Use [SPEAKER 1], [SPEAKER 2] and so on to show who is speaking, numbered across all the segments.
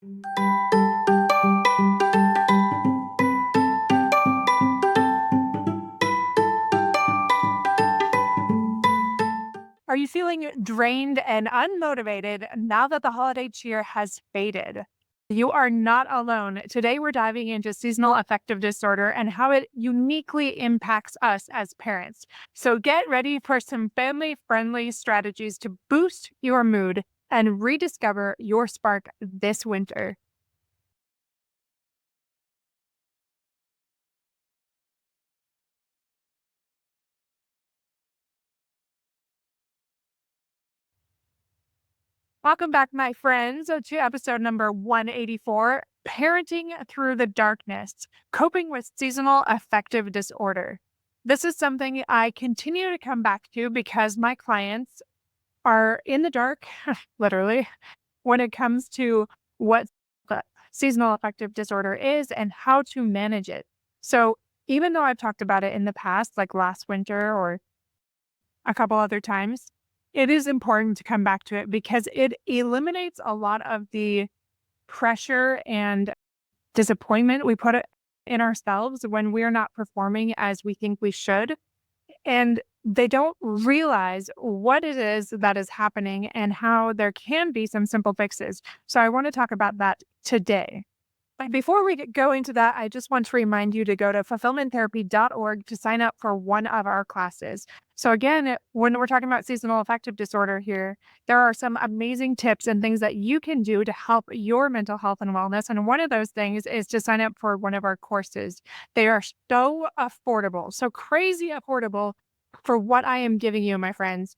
[SPEAKER 1] Are you feeling drained and unmotivated now that the holiday cheer has faded? You are not alone. Today, we're diving into seasonal affective disorder and how it uniquely impacts us as parents. So, get ready for some family friendly strategies to boost your mood and rediscover your spark this winter. Welcome back, my friends, to episode number 184, Parenting Through the Darkness, Coping with Seasonal Affective Disorder. This is something I continue to come back to because my clients are in the dark, literally, when it comes to what the seasonal affective disorder is and how to manage it. So, even though I've talked about it in the past, like last winter or a couple other times, it is important to come back to it because it eliminates a lot of the pressure and disappointment we put in ourselves when we're not performing as we think we should. And they don't realize what it is that is happening and how there can be some simple fixes. So I want to talk about that today. But before we go into that, I just want to remind you to go to fulfillmenttherapy.org to sign up for one of our classes. So, again, when we're talking about seasonal affective disorder here, there are some amazing tips and things that you can do to help your mental health and wellness. And one of those things is to sign up for one of our courses. They are so affordable, so crazy affordable for what I am giving you, my friends.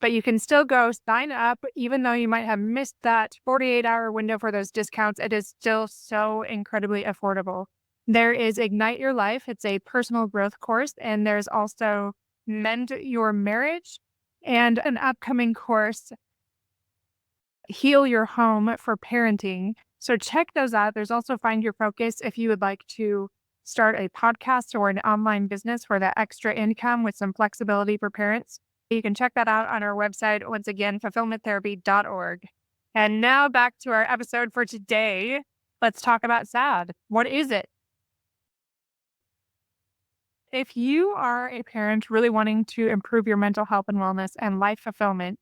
[SPEAKER 1] But you can still go sign up, even though you might have missed that 48-hour window for those discounts. It is still so incredibly affordable. There is Ignite Your Life. It's a personal growth course. And there's also Mend Your Marriage and an upcoming course, Heal Your Home for Parenting. So check those out. There's also Find Your Focus if you would like to start a podcast or an online business for that extra income with some flexibility for parents. You can check that out on our website, once again, fulfillmenttherapy.org. And now back to our episode for today. Let's talk about SAD. What is it? If you are a parent really wanting to improve your mental health and wellness and life fulfillment,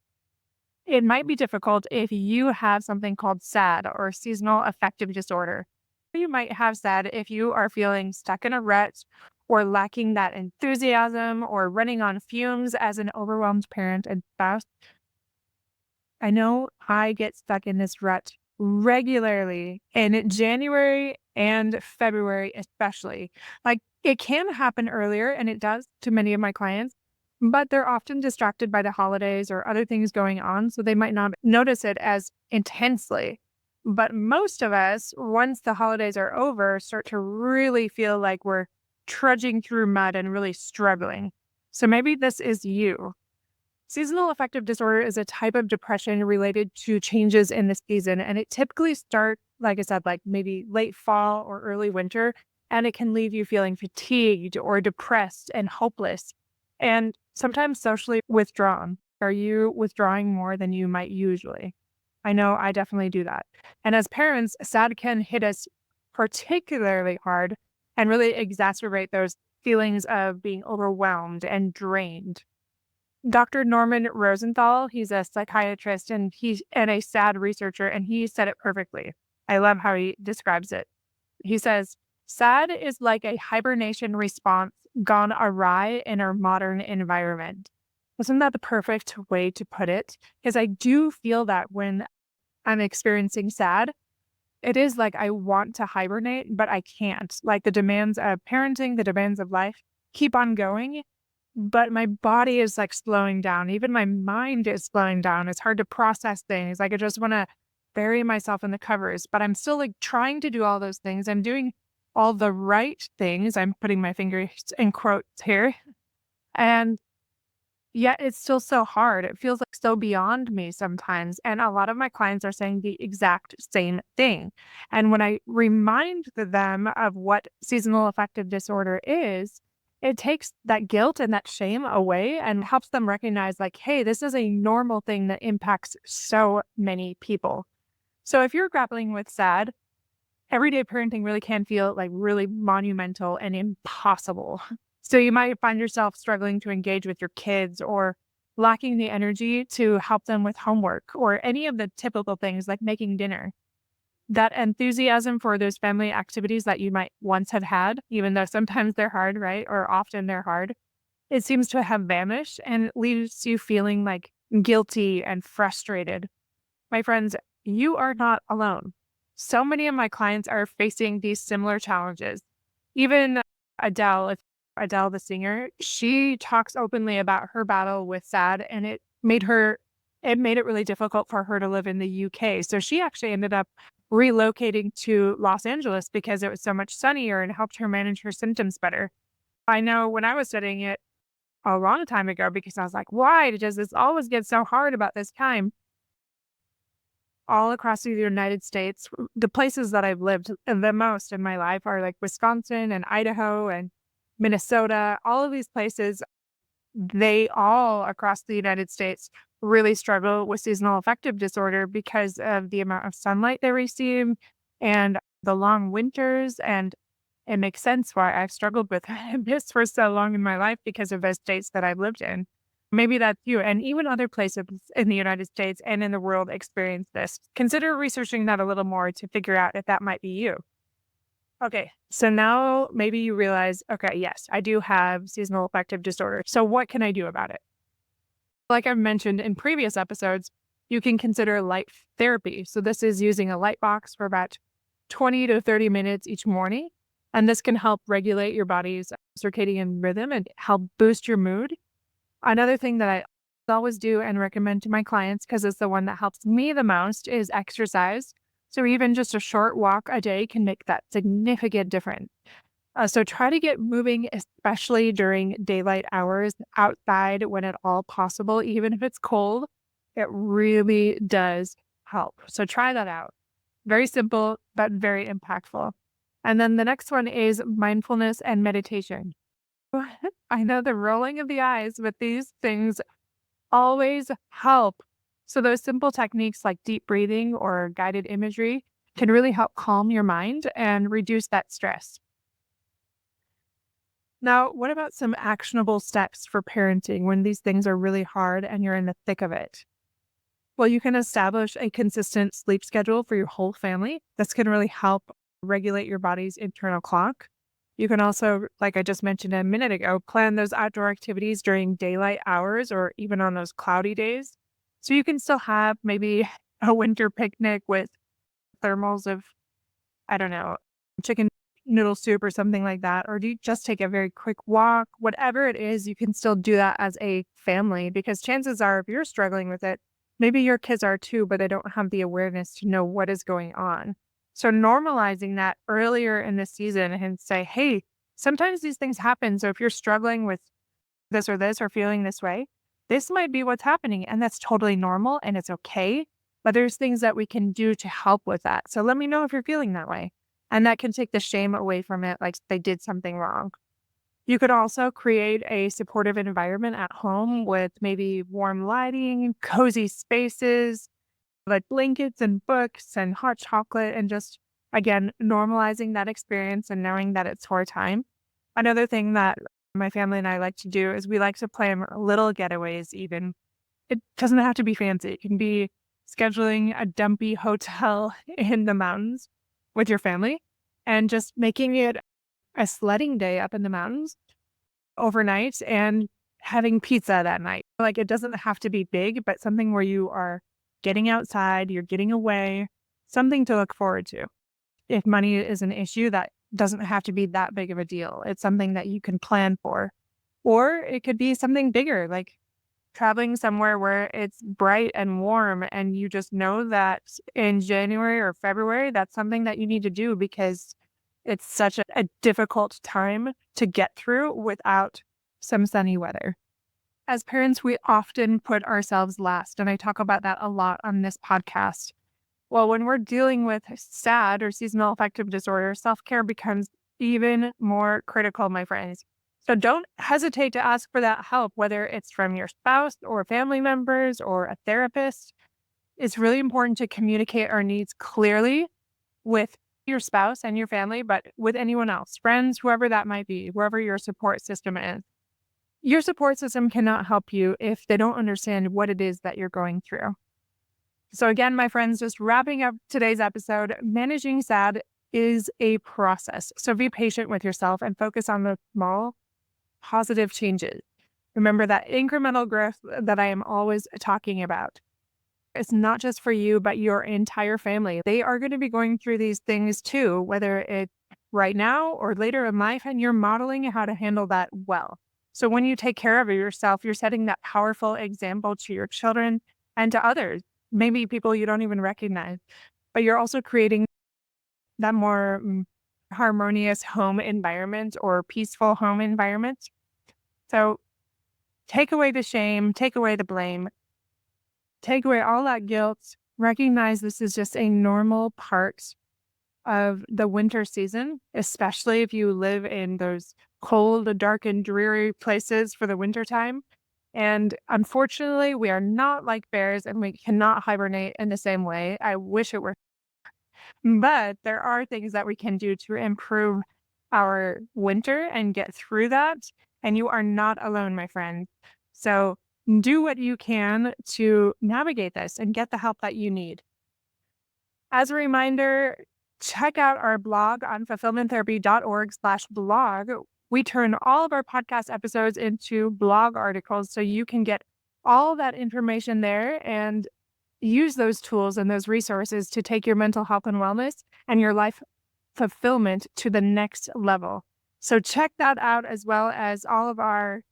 [SPEAKER 1] it might be difficult if you have something called SAD or seasonal affective disorder. You might have SAD if you are feeling stuck in a rut or lacking that enthusiasm or running on fumes as an overwhelmed parent and spouse. I know I get stuck in this rut regularly in January and February, especially. Like it can happen earlier, and it does to many of my clients, but they're often distracted by the holidays or other things going on. So they might not notice it as intensely. But most of us, once the holidays are over, start to really feel like we're trudging through mud and really struggling. So maybe this is you. Seasonal affective disorder is a type of depression related to changes in the season, and it typically starts, like I said, like maybe late fall or early winter, and it can leave you feeling fatigued or depressed and hopeless, and sometimes socially withdrawn. Are you withdrawing more than you might usually? I know I definitely do that. And as parents, SAD can hit us particularly hard and really exacerbate those feelings of being overwhelmed and drained. Dr. Norman Rosenthal, he's a psychiatrist and a SAD researcher, and he said it perfectly. I love how he describes it. He says, SAD is like a hibernation response gone awry in our modern environment. Isn't that the perfect way to put it? Because I do feel that when I'm experiencing SAD, it is like I want to hibernate, but I can't. Like the demands of parenting, the demands of life keep on going, but my body is, like, slowing down. Even my mind is slowing down. It's hard to process things. Like, I just wanna bury myself in the covers, but I'm still, like, trying to do all those things. I'm doing all the right things. I'm putting my fingers in quotes here, and yet it's still so hard. It feels, like, so beyond me sometimes, and a lot of my clients are saying the exact same thing. And when I remind them of what seasonal affective disorder is, it takes that guilt and that shame away and helps them recognize, like, "Hey, this is a normal thing that impacts so many people." So if you're grappling with SAD, everyday parenting really can feel like really monumental and impossible. So you might find yourself struggling to engage with your kids or lacking the energy to help them with homework or any of the typical things like making dinner. That enthusiasm for those family activities that you might once have had, even though sometimes they're hard, right? Or often they're hard, it seems to have vanished and it leaves you feeling like guilty and frustrated. My friends, you are not alone. So many of my clients are facing these similar challenges. Even Adele, if Adele, the singer, she talks openly about her battle with SAD, and it made it really difficult for her to live in the UK. So she actually ended up relocating to Los Angeles because it was so much sunnier and helped her manage her symptoms better. I know when I was studying it a long time ago, because I was like, why does this always get so hard about this time? All across the United States, the places that I've lived the most in my life are like Wisconsin and Idaho and Minnesota. All of these places, they all across the United States really struggle with seasonal affective disorder because of the amount of sunlight they receive and the long winters. And it makes sense why I've struggled with this for so long in my life because of the states that I've lived in. Maybe that's you. And even other places in the United States and in the world experience this. Consider researching that a little more to figure out if that might be you. Okay, so now maybe you realize, okay, yes, I do have seasonal affective disorder. So what can I do about it? Like I've mentioned in previous episodes, you can consider light therapy. So this is using a light box for about 20 to 30 minutes each morning. And this can help regulate your body's circadian rhythm and help boost your mood. Another thing that I always do and recommend to my clients, because it's the one that helps me the most, is exercise. So even just a short walk a day can make that significant difference. So try to get moving, especially during daylight hours outside when at all possible, even if it's cold. It really does help. So try that out. Very simple, but very impactful. And then the next one is mindfulness and meditation. I know the rolling of the eyes, but these things always help. So those simple techniques like deep breathing or guided imagery can really help calm your mind and reduce that stress. Now, what about some actionable steps for parenting when these things are really hard and you're in the thick of it? Well, you can establish a consistent sleep schedule for your whole family. That's going to really help regulate your body's internal clock. You can also, like I just mentioned a minute ago, plan those outdoor activities during daylight hours or even on those cloudy days. So you can still have maybe a winter picnic with thermals of, I don't know, chicken noodle soup or something like that. Or do you just take a very quick walk? Whatever it is, you can still do that as a family because chances are, if you're struggling with it, maybe your kids are too, but they don't have the awareness to know what is going on. So normalizing that earlier in the season and say, hey, sometimes these things happen. So if you're struggling with this or feeling this way, this might be what's happening. And that's totally normal and it's okay. But there's things that we can do to help with that. So let me know if you're feeling that way. And that can take the shame away from it, like they did something wrong. You could also create a supportive environment at home with maybe warm lighting, cozy spaces, like blankets and books and hot chocolate, and just, again, normalizing that experience and knowing that it's for a time. Another thing that my family and I like to do is we like to plan little getaways, even. It doesn't have to be fancy. It can be scheduling a dumpy hotel in the mountains with your family and just making it a sledding day up in the mountains overnight and having pizza that night. Like, it doesn't have to be big, but something where you are getting outside, you're getting away, something to look forward to. If money is an issue, that doesn't have to be that big of a deal. It's something that you can plan for. Or it could be something bigger, like traveling somewhere where it's bright and warm and you just know that in January or February, that's something that you need to do because it's such a difficult time to get through without some sunny weather. As parents, we often put ourselves last, and I talk about that a lot on this podcast. Well, when we're dealing with SAD or seasonal affective disorder, self-care becomes even more critical, my friends. So don't hesitate to ask for that help, whether it's from your spouse or family members or a therapist. it's really important to communicate our needs clearly with your spouse and your family, but with anyone else, friends, whoever that might be, wherever your support system is. Your support system cannot help you if they don't understand what it is that you're going through. So, again, my friends, just wrapping up today's episode, managing SAD is a process. So, be patient with yourself and focus on the small positive changes. Remember that incremental growth that I am always talking about. It's not just for you, but your entire family. They are going to be going through these things too, whether it's right now or later in life, and you're modeling how to handle that well. So when you take care of yourself, you're setting that powerful example to your children and to others, maybe people you don't even recognize, but you're also creating that more harmonious home environment or peaceful home environment. So take away the shame, take away the blame, take away all that guilt. Recognize this is just a normal part of the winter season, especially if you live in those cold, dark, and dreary places for the winter time. And unfortunately, we are not like bears and we cannot hibernate in the same way. I wish it were, but there are things that we can do to improve our winter and get through that. And you are not alone, my friend. So do what you can to navigate this and get the help that you need. As a reminder, check out our blog on fulfillmenttherapy.org/blog. We turn all of our podcast episodes into blog articles so you can get all that information there and use those tools and those resources to take your mental health and wellness and your life fulfillment to the next level. So check that out, as well as all of our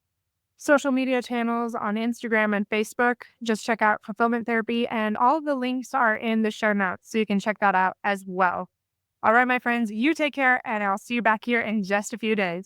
[SPEAKER 1] social media channels on Instagram and Facebook. Just check out Fulfillment Therapy, and all of the links are in the show notes, so you can check that out as well. All right, my friends, you take care, and I'll see you back here in just a few days.